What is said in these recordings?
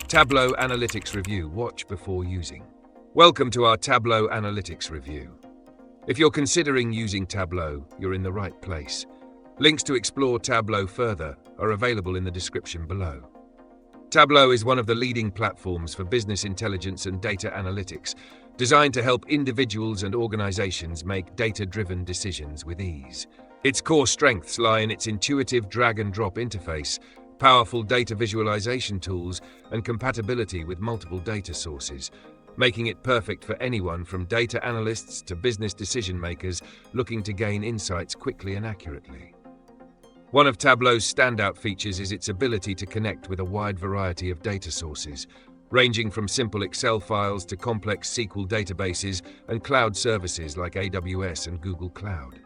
Tableau Analytics Review. Watch before using. Welcome to our Tableau Analytics Review. If you're considering using Tableau, you're in the right place. Links to explore Tableau further are available in the description below. Tableau is one of the leading platforms for business intelligence and data analytics, designed to help individuals and organizations make data-driven decisions with ease. Its core strengths lie in its intuitive drag-and-drop interface, powerful data visualization tools, and compatibility with multiple data sources, making it perfect for anyone from data analysts to business decision-makers looking to gain insights quickly and accurately. One of Tableau's standout features is its ability to connect with a wide variety of data sources, ranging from simple Excel files to complex SQL databases and cloud services like AWS and Google Cloud.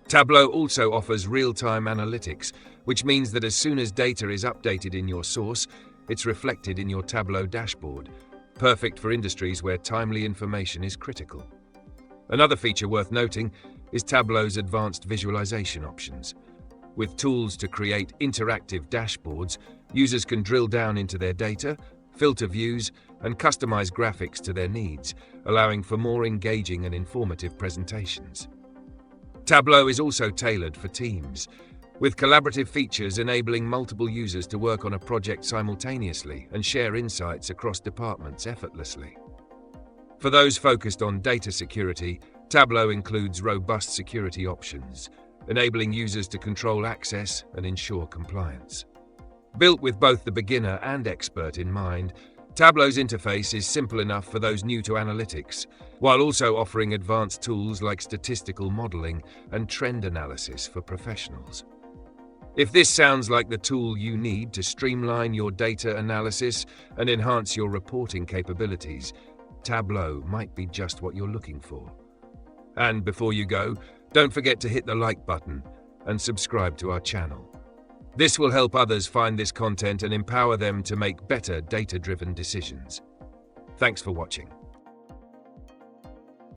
Tableau also offers real-time analytics, which means that as soon as data is updated in your source, it's reflected in your Tableau dashboard, perfect for industries where timely information is critical. Another feature worth noting is Tableau's advanced visualization options. With tools to create interactive dashboards, users can drill down into their data, filter views, and customize graphics to their needs, allowing for more engaging and informative presentations. Tableau is also tailored for teams, with collaborative features enabling multiple users to work on a project simultaneously and share insights across departments effortlessly. For those focused on data security, Tableau includes robust security options, enabling users to control access and ensure compliance. Built with both the beginner and expert in mind, Tableau's interface is simple enough for those new to analytics, while also offering advanced tools like statistical modeling and trend analysis for professionals. If this sounds like the tool you need to streamline your data analysis and enhance your reporting capabilities, Tableau might be just what you're looking for. And before you go, don't forget to hit the like button and subscribe to our channel. This will help others find this content and empower them to make better data-driven decisions. Thanks for watching.